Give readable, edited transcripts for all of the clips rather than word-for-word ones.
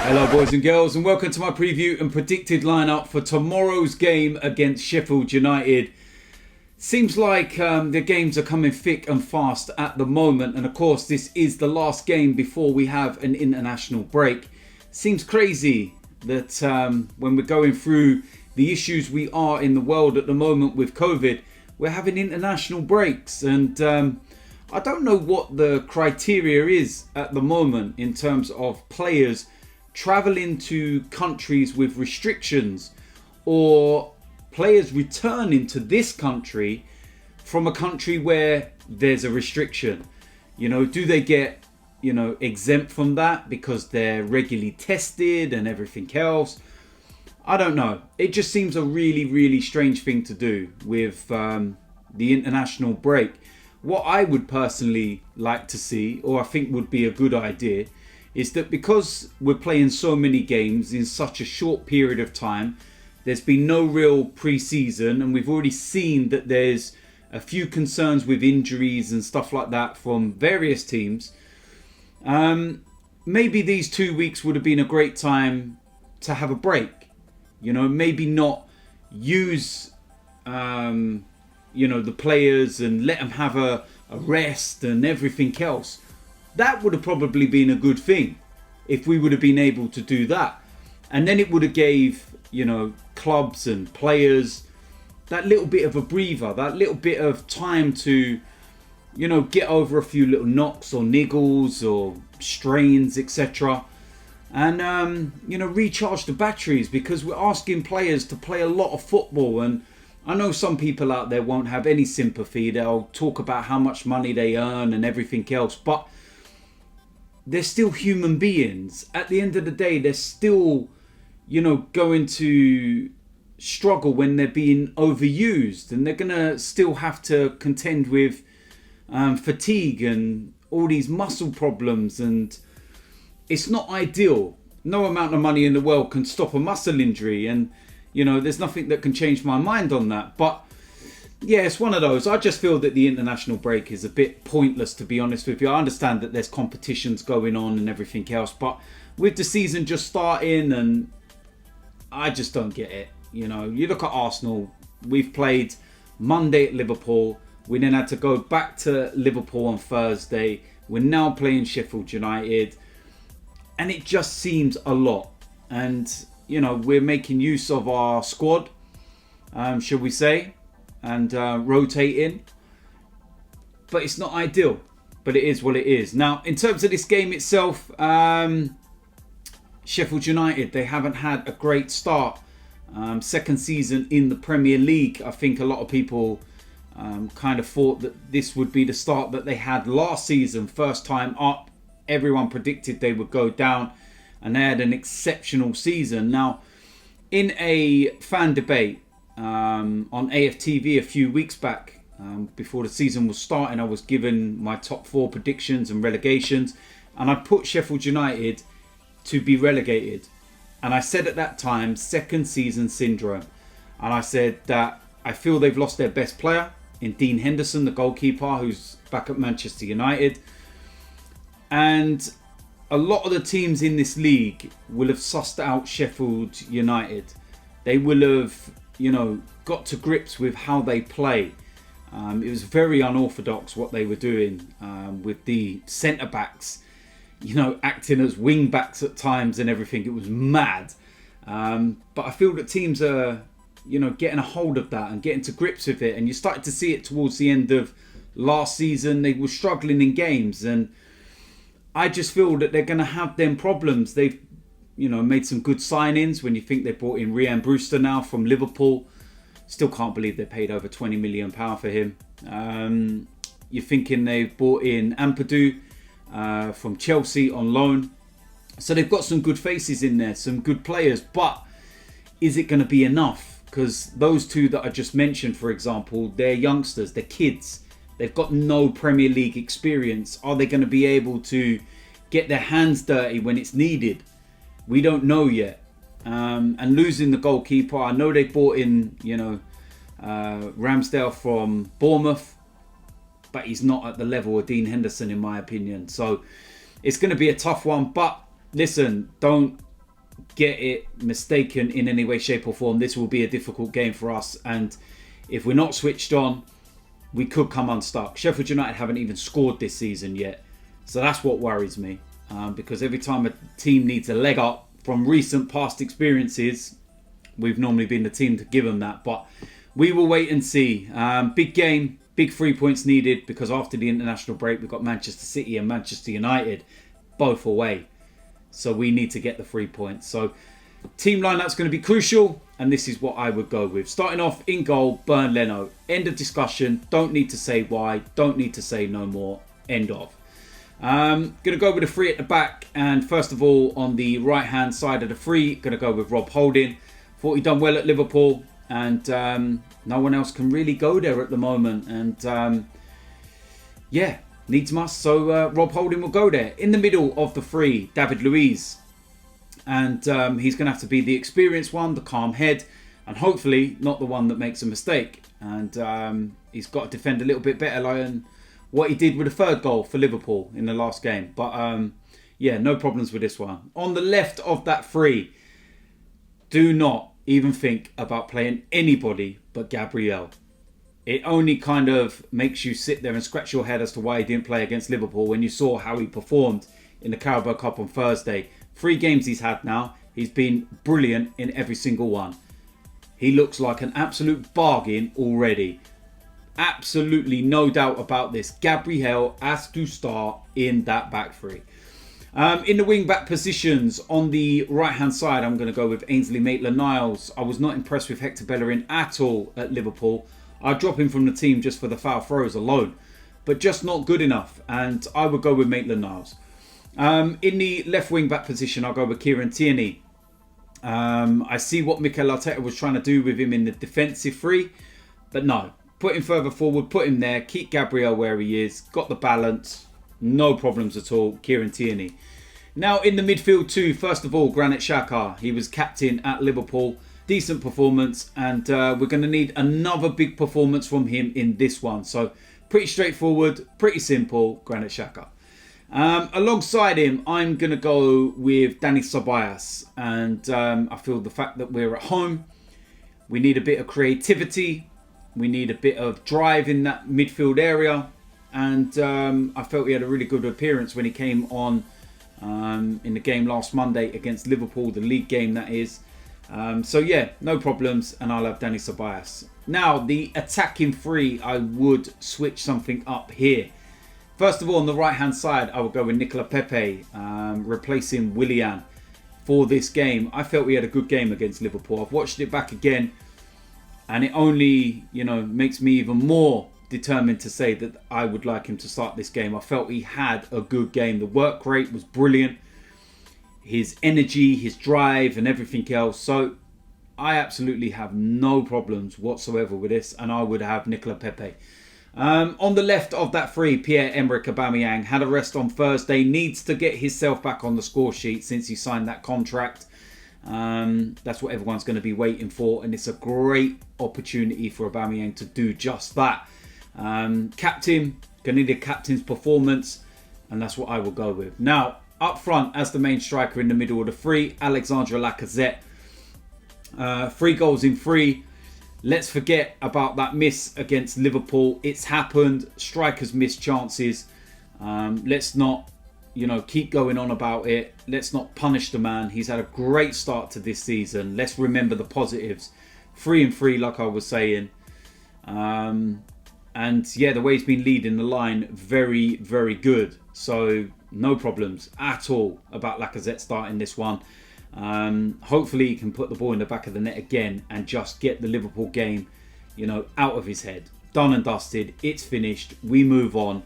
Hello boys and girls, and welcome to my preview and predicted lineup for tomorrow's game against Sheffield United. Seems like the games are coming thick and fast at the moment, and of course this is the last game before we have an international break. Seems crazy that when we're going through the issues we are in the world at the moment with COVID, we're having international breaks, and I don't know what the criteria is at the moment in terms of players traveling to countries with restrictions or players returning to this country from a country where there's a restriction. You know, do they get, exempt from that because they're regularly tested and everything else? I don't know. It just seems a really, really strange thing to do with the international break. What I would personally like to see, or I think would be a good idea, is that because we're playing so many games in such a short period of time, there's been no real pre-season, and we've already seen that there's a few concerns with injuries and stuff like that from various teams. Maybe these 2 weeks would have been a great time to have a break. Maybe not use, the players and let them have a rest and everything else. That would have probably been a good thing if we would have been able to do that. And then it would have gave, clubs and players that little bit of a breather, that little bit of time to, get over a few little knocks or niggles or strains, etc. And, recharge the batteries, because we're asking players to play a lot of football. And I know some people out there won't have any sympathy. They'll talk about how much money they earn and everything else. But they're still human beings. At the end of the day, they're still, going to struggle when they're being overused. And they're going to still have to contend with fatigue and all these muscle problems. And it's not ideal. No amount of money in the world can stop a muscle injury. And, there's nothing that can change my mind on that. But yeah, it's one of those. I just feel that the international break is a bit pointless, to be honest with you. I understand that there's competitions going on and everything else, but with the season just starting, and I just don't get it. You look at Arsenal. We've played Monday at Liverpool. We then had to go back to Liverpool on Thursday. We're now playing Sheffield United, and it just seems a lot. And we're making use of our squad, shall we say, and rotating, but it's not ideal, but it is what it is. Now, in terms of this game itself, Sheffield United, they haven't had a great start. Second season in the Premier League. I think a lot of people kind of thought that this would be the start that they had last season. First time up, everyone predicted they would go down, and they had an exceptional season. Now, in a fan debate on AFTV a few weeks back, before the season was starting, I was given my top 4 predictions and relegations, and I put Sheffield United to be relegated. And I said at that time, second season syndrome. And I said that I feel they've lost their best player in Dean Henderson, the goalkeeper, who's back at Manchester United. And a lot of the teams in this league will have sussed out Sheffield United. They will have, got to grips with how they play. It was very unorthodox what they were doing with the centre-backs, acting as wing-backs at times and everything. It was mad. But I feel that teams are, getting a hold of that and getting to grips with it. And you started to see it towards the end of last season. They were struggling in games, and I just feel that they're going to have them problems. They've, made some good signings. When you think they brought in Ryan Brewster now from Liverpool, still can't believe they paid over £20 million for him. You're thinking they've brought in Ampadu from Chelsea on loan. So they've got some good faces in there, some good players. But is it going to be enough? Because those two that I just mentioned, for example, they're youngsters, they're kids. They've got no Premier League experience. Are they going to be able to get their hands dirty when it's needed? We don't know yet. And losing the goalkeeper, I know they brought in, Ramsdale from Bournemouth, but he's not at the level of Dean Henderson, in my opinion. So it's going to be a tough one. But listen, don't get it mistaken in any way, shape or form. This will be a difficult game for us. And if we're not switched on, we could come unstuck. Sheffield United haven't even scored this season yet. So that's what worries me. Because every time a team needs a leg up from recent past experiences, we've normally been the team to give them that. But we will wait and see. Big game, big 3 points needed, because after the international break, we've got Manchester City and Manchester United both away. So we need to get the 3 points. So team lineup's going to be crucial, and this is what I would go with. Starting off in goal, Burn Leno. End of discussion. Don't need to say why. Don't need to say no more. End of. Going to go with a 3 at the back. And first of all, on the right-hand side of the 3, going to go with Rob Holding. Thought he'd done well at Liverpool. And no one else can really go there at the moment. And yeah, needs must. So Rob Holding will go there. In the middle of the 3, David Luiz. And he's going to have to be the experienced one, the calm head, and hopefully not the one that makes a mistake. And he's got to defend a little bit better than what he did with the 3rd goal for Liverpool in the last game. But yeah, no problems with this one. On the left of that 3, do not even think about playing anybody but Gabriel. It only kind of makes you sit there and scratch your head as to why he didn't play against Liverpool when you saw how he performed in the Carabao Cup on Thursday. 3 games he's had now. He's been brilliant in every single one. He looks like an absolute bargain already. Absolutely no doubt about this. Gabriel has to start in that back 3. In the wing-back positions, on the right-hand side, I'm going to go with Ainsley Maitland-Niles. I was not impressed with Hector Bellerin at all at Liverpool. I'd drop him from the team just for the foul throws alone. But just not good enough. And I would go with Maitland-Niles. In the left wing-back position, I'll go with Kieran Tierney. I see what Mikel Arteta was trying to do with him in the defensive 3. But no, put him further forward, put him there, keep Gabriel where he is. Got the balance. No problems at all, Kieran Tierney. Now in the midfield too, first of all, Granit Xhaka. He was captain at Liverpool. Decent performance, and we're going to need another big performance from him in this one. So pretty straightforward, pretty simple, Granit Xhaka. Alongside him, I'm going to go with Dani Ceballos. And I feel the fact that we're at home, we need a bit of creativity. We need a bit of drive in that midfield area. And I felt he had a really good appearance when he came on in the game last Monday against Liverpool, the league game that is. So yeah, no problems, and I'll have Dani Ceballos. Now, the attacking 3, I would switch something up here. First of all, on the right-hand side, I will go with Nicola Pepe, replacing Willian for this game. I felt we had a good game against Liverpool. I've watched it back again, and it only, makes me even more determined to say that I would like him to start this game. I felt he had a good game. The work rate was brilliant. His energy, his drive, and everything else. So I absolutely have no problems whatsoever with this, and I would have Nicola Pepe. On the left of that 3, Pierre-Emerick Aubameyang had a rest on Thursday. Needs to get himself back on the score sheet since he signed that contract. That's what everyone's going to be waiting for, and it's a great opportunity for Aubameyang to do just that. Captain, going to need a captain's performance, and that's what I will go with. Now, up front, as the main striker in the middle of the 3, Alexandre Lacazette. 3 goals in 3. Let's forget about that miss against Liverpool. It's happened. Strikers miss chances. Let's not, keep going on about it. Let's not punish the man. He's had a great start to this season. Let's remember the positives. 3 and 3, like I was saying. And yeah, the way he's been leading the line, very, very good. So no problems at all about Lacazette starting this one. Hopefully he can put the ball in the back of the net again and just get the Liverpool game, out of his head. Done and dusted. It's finished. We move on,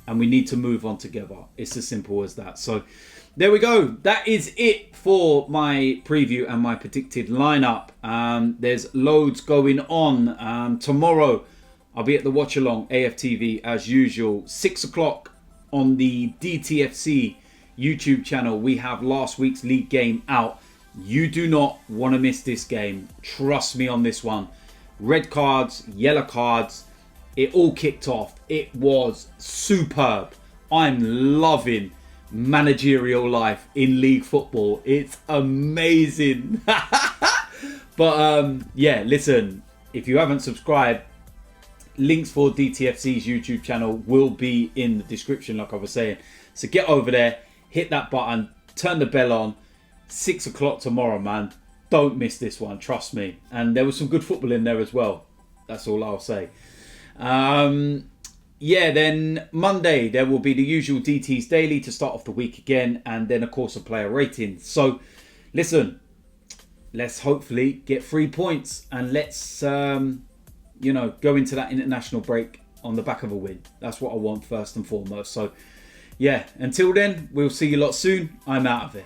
and we need to move on together. It's as simple as that. So there we go. That is it for my preview and my predicted lineup. There's loads going on. Tomorrow I'll be at the watch along AFTV as usual. 6 o'clock on the DTFC YouTube channel. We have last week's league game out. You do not want to miss this game. Trust me on this one. Red cards, yellow cards. It all kicked off. It was superb. I'm loving managerial life in league football. It's amazing. But yeah, listen, if you haven't subscribed, links for DTFC's YouTube channel will be in the description, like I was saying. So get over there, hit that button, turn the bell on. 6 o'clock tomorrow, man. Don't miss this one, trust me. And there was some good football in there as well. That's all I'll say. Yeah, then Monday there will be the usual DT's Daily to start off the week again, and then of course a player rating. So listen, let's hopefully get 3 points, and let's you know, go into that international break on the back of a win. That's what I want first and foremost. So yeah, until then, we'll see you lot soon. I'm out of it.